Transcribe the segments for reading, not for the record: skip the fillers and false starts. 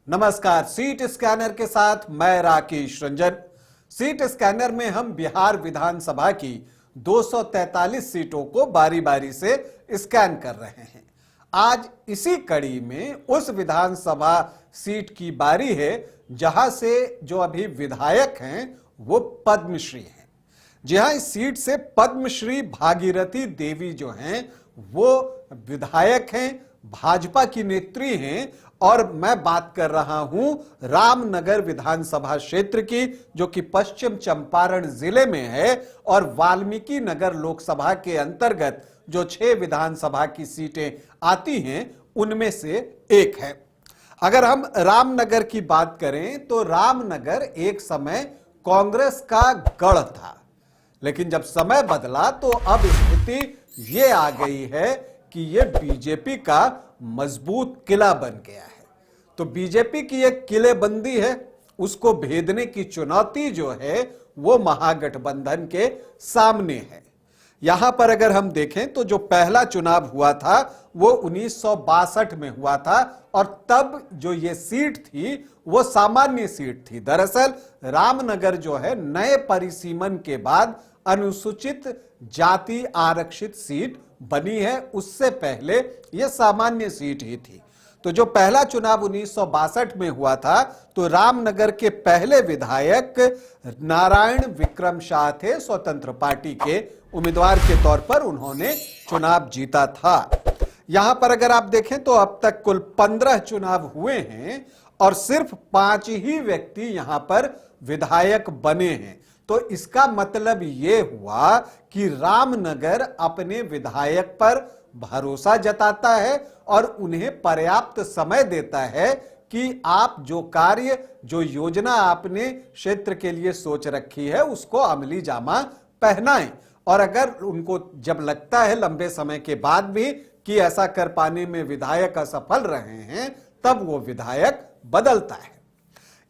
नमस्कार। Seat scanner के साथ मैं राकेश रंजन। सीट स्कैनर में हम बिहार विधानसभा की 243 सीटों को बारी बारी से स्कैन कर रहे हैं। आज इसी कड़ी में उस विधानसभा सीट की बारी है जहां से जो अभी विधायक हैं वो पद्मश्री हैं। जी हां, इस सीट से पद्मश्री भागीरथी देवी जो हैं वो विधायक हैं, भाजपा की नेत्री हैं। और मैं बात कर रहा हूं रामनगर विधानसभा क्षेत्र की, जो कि पश्चिम चंपारण जिले में है और वाल्मीकि नगर लोकसभा के अंतर्गत जो 6 विधानसभा की सीटें आती हैं उनमें से एक है। अगर हम रामनगर की बात करें तो रामनगर एक समय कांग्रेस का गढ़ था, लेकिन जब समय बदला तो अब स्थिति ये आ गई है कि ये बीजेपी का मजबूत किला बन गया है। तो बीजेपी की एक किलेबंदी है, उसको भेदने की चुनौती जो है वो महागठबंधन के सामने है। यहां पर अगर हम देखें तो जो पहला चुनाव हुआ था वो 1962 में हुआ था और तब जो ये सीट थी वो सामान्य सीट थी। दरअसल रामनगर जो है नए परिसीमन के बाद अनुसूचित जाति आरक्षित सीट बनी है, उससे पहले यह सामान्य सीट ही थी। तो जो पहला चुनाव 1962 में हुआ था तो रामनगर के पहले विधायक नारायण विक्रम शाह थे। स्वतंत्र पार्टी के उम्मीदवार के तौर पर उन्होंने चुनाव जीता था। यहां पर अगर आप देखें तो अब तक कुल 15 चुनाव हुए हैं और सिर्फ 5 ही व्यक्ति यहां पर विधायक बने हैं। तो इसका मतलब यह हुआ कि रामनगर अपने विधायक पर भरोसा जताता है और उन्हें पर्याप्त समय देता है कि आप जो कार्य, जो योजना आपने क्षेत्र के लिए सोच रखी है उसको अमली जामा पहनाएं। और अगर उनको जब लगता है लंबे समय के बाद भी कि ऐसा कर पाने में विधायक असफल रहे हैं, तब वो विधायक बदलता है।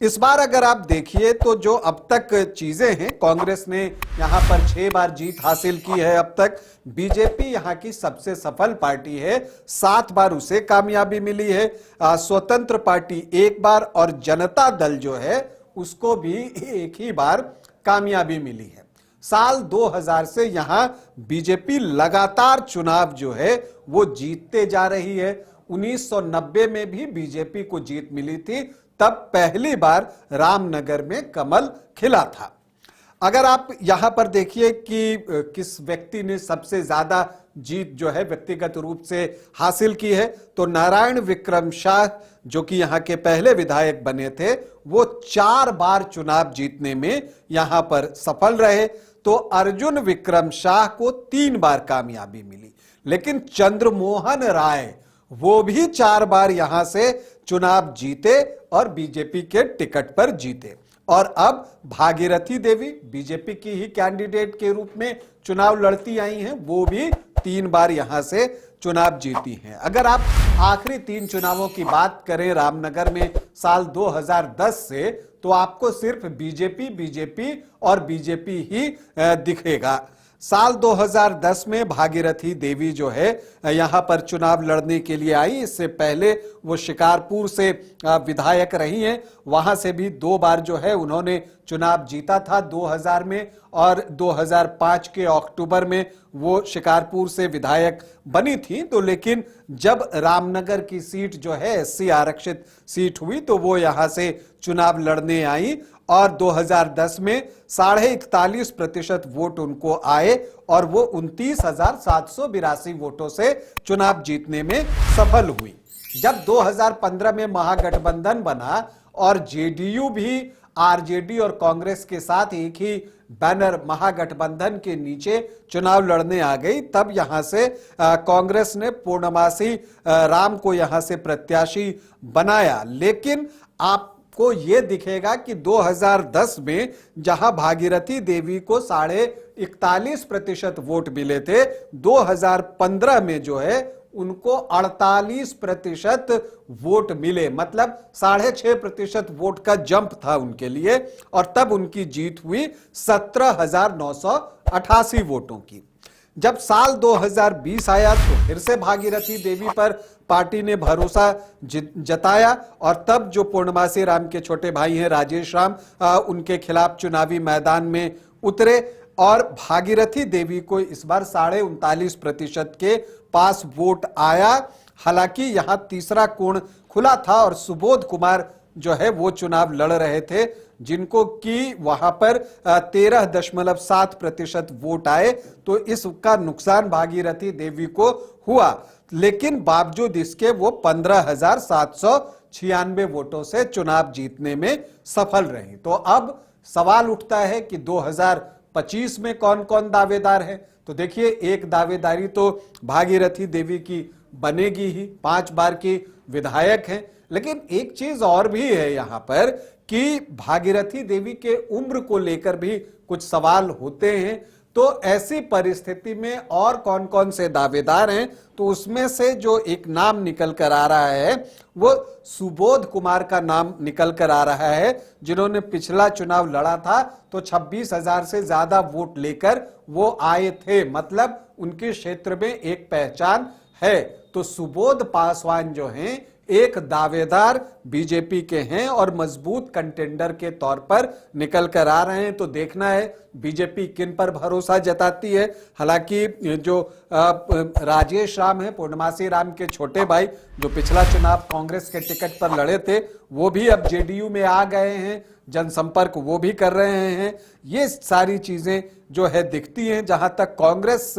इस बार अगर आप देखिए तो जो अब तक चीजें हैं, कांग्रेस ने यहां पर 6 बार जीत हासिल की है अब तक। बीजेपी यहां की सबसे सफल पार्टी है, 7 बार उसे कामयाबी मिली है। स्वतंत्र पार्टी 1 बार और जनता दल जो है उसको भी 1 ही बार कामयाबी मिली है। साल 2000 से यहां बीजेपी लगातार चुनाव जो है वो जीतते जा रही है। 1990 में भी बीजेपी को जीत मिली थी, तब पहली बार रामनगर में कमल खिला था। अगर आप यहां पर देखिए कि किस व्यक्ति ने सबसे ज्यादा जीत जो है व्यक्तिगत रूप से हासिल की है, तो नारायण विक्रम शाह जो कि यहां के पहले विधायक बने थे वो 4 बार चुनाव जीतने में यहां पर सफल रहे। तो अर्जुन विक्रम शाह को 3 बार कामयाबी मिली, लेकिन चंद्रमोहन राय वो भी 4 बार यहां से चुनाव जीते और बीजेपी के टिकट पर जीते। और अब भागीरथी देवी बीजेपी की ही कैंडिडेट के रूप में चुनाव लड़ती आई हैं, वो भी 3 बार यहां से चुनाव जीती हैं। अगर आप आखिरी 3 चुनावों की बात करें रामनगर में साल 2010 से, तो आपको सिर्फ बीजेपी और बीजेपी ही दिखेगा। साल 2010 में भागीरथी देवी जो है यहां पर चुनाव लड़ने के लिए आई। इससे पहले वो शिकारपुर से विधायक रही हैं, वहां से भी 2 बार जो है उन्होंने चुनाव जीता था 2000 में, और 2005 के अक्टूबर में वो शिकारपुर से विधायक बनी थी। तो लेकिन जब रामनगर की सीट जो है SC आरक्षित सीट हुई तो वो यहां से चुनाव लड़ने आई और 2010 में 41.5% वोट उनको आए और वो 29,782 वोटों से चुनाव जीतने में सफल हुई। जब 2015 में महागठबंधन बना और जेडीयू भी आरजेडी और कांग्रेस के साथ एक ही बैनर महागठबंधन के नीचे चुनाव लड़ने आ गई, तब यहां से कांग्रेस ने पूर्णमासी राम को यहां से प्रत्याशी बनाया। लेकिन आपको यह दिखेगा कि 2010 में जहां भागीरथी देवी को 41.5% वोट मिले थे, 2015 में जो है उनको 48% वोट मिले, मतलब 6.5% वोट का जंप था उनके लिए, और तब उनकी जीत हुई 17,988 वोटों की। जब साल 2020 आया तो फिर से भागीरथी देवी पर पार्टी ने भरोसा जताया और तब जो पूर्णमासी राम के छोटे भाई हैं राजेश राम, उनके खिलाफ चुनावी मैदान में उतरे और भागीरथी देवी को इस बार 39.5% के पास वोट आया। हालांकि यहां तीसरा कोण खुला था और सुबोध कुमार जो है वो चुनाव लड़ रहे थे, जिनको कि वहां पर 13.7% वोट आए। तो इसका नुकसान भागीरथी देवी को हुआ, लेकिन बावजूद इसके वो 15,796 वोटों से चुनाव जीतने में सफल रही। तो अब सवाल उठता है कि 2025 में कौन कौन दावेदार है। तो देखिए, एक दावेदारी तो भागीरथी देवी की बनेगी ही, 5 बार की विधायक हैं। लेकिन एक चीज और भी है यहां पर कि भागीरथी देवी के उम्र को लेकर भी कुछ सवाल होते हैं। तो ऐसी परिस्थिति में और कौन कौन से दावेदार हैं, तो उसमें से जो एक नाम निकल कर आ रहा है वो सुबोध कुमार का नाम निकल कर आ रहा है, जिन्होंने पिछला चुनाव लड़ा था तो 26,000 से ज्यादा वोट लेकर वो आए थे। मतलब उनके क्षेत्र में एक पहचान है। तो सुबोध पासवान जो हैं एक दावेदार बीजेपी के हैं और मजबूत कंटेंडर के तौर पर निकल कर आ रहे हैं। तो देखना है बीजेपी किन पर भरोसा जताती है। हालांकि जो राजेश राम है, पूर्णमासी राम के छोटे भाई, जो पिछला चुनाव कांग्रेस के टिकट पर लड़े थे, वो भी अब जेडीयू में आ गए हैं, जनसंपर्क वो भी कर रहे हैं। ये सारी चीजें जो है दिखती हैं। जहां तक कांग्रेस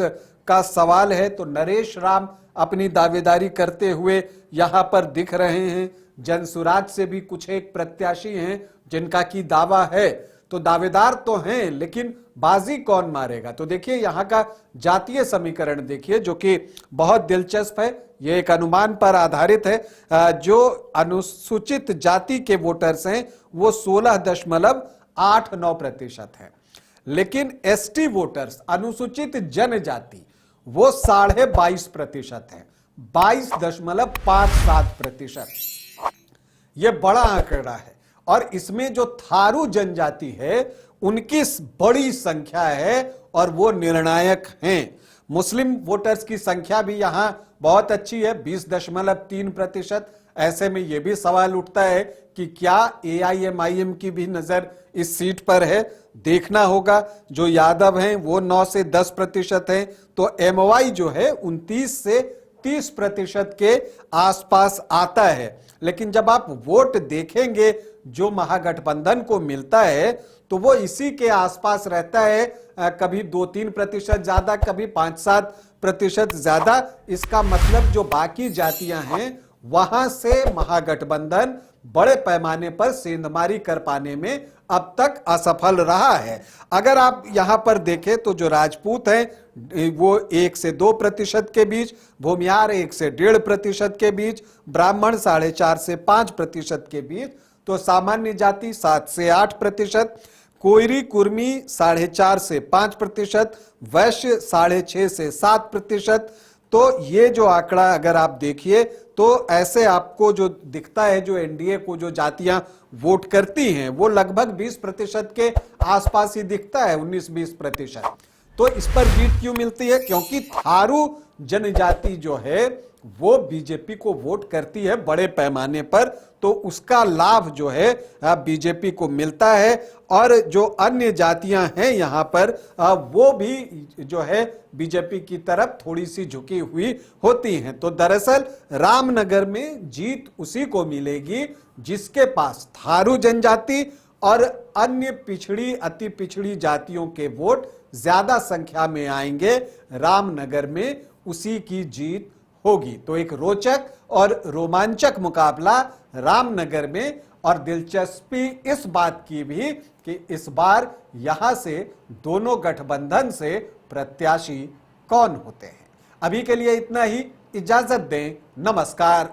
का सवाल है तो नरेश राम अपनी दावेदारी करते हुए यहां पर दिख रहे हैं। जनसुराज से भी कुछ एक प्रत्याशी हैं जिनका की दावा है। तो दावेदार तो हैं, लेकिन बाजी कौन मारेगा। तो देखिए, यहां का जातीय समीकरण देखिए, जो कि बहुत दिलचस्प है। यह एक अनुमान पर आधारित है। जो अनुसूचित जाति के वोटर्स हैं वो 16.89% है, लेकिन एसटी वोटर्स, अनुसूचित जनजाति, वो 22.5% है, 22.57%। यह बड़ा आंकड़ा है। और इसमें जो थारू जनजाति है उनकी बड़ी संख्या है और वो निर्णायक हैं। मुस्लिम वोटर्स की संख्या भी यहां बहुत अच्छी है, 20.3%। ऐसे में यह भी सवाल उठता है कि क्या एआईएमआईएम की भी नजर इस सीट पर है, देखना होगा। जो यादव हैं वो 9 से 10% हैं, तो एमवाई जो है 29 से 30% के आसपास आता है। लेकिन जब आप वोट देखेंगे जो महागठबंधन को मिलता है तो वो इसी के आसपास रहता है, कभी 2-3% ज्यादा, कभी 5-7% ज्यादा। इसका मतलब जो बाकी जातियां हैं वहां से महागठबंधन बड़े पैमाने पर सेंधमारी कर पाने में अब तक असफल रहा है। अगर आप यहां पर देखें तो जो राजपूत हैं वो 1 से 2% के बीच, भूमियार 1 से 1.5% के बीच, ब्राह्मण 4.5 से 5% के बीच, तो सामान्य जाति 7 से 8%, कोयरी कुर्मी 4.5 से 5%, वैश्य 6.5 से 7%। तो ये जो आंकड़ा अगर आप देखिए तो ऐसे आपको जो दिखता है, जो एनडीए को जो जातियां वोट करती हैं वो लगभग 20% के आसपास ही दिखता है, 19-20%। तो इस पर जीत क्यों मिलती है? क्योंकि थारू जनजाति जो है वो बीजेपी को वोट करती है बड़े पैमाने पर, तो उसका लाभ जो है बीजेपी को मिलता है। और जो अन्य जातियां हैं यहां पर वो भी जो है बीजेपी की तरफ थोड़ी सी झुकी हुई होती हैं। तो दरअसल रामनगर में जीत उसी को मिलेगी जिसके पास थारू जनजाति और अन्य पिछड़ी, अति पिछड़ी जातियों के वोट ज्यादा संख्या में आएंगे। रामनगर में उसी की जीत होगी। तो एक रोचक और रोमांचक मुकाबला रामनगर में। और दिलचस्पी इस बात की भी कि इस बार यहां से दोनों गठबंधन से प्रत्याशी कौन होते हैं। अभी के लिए इतना ही, इजाजत दें, नमस्कार।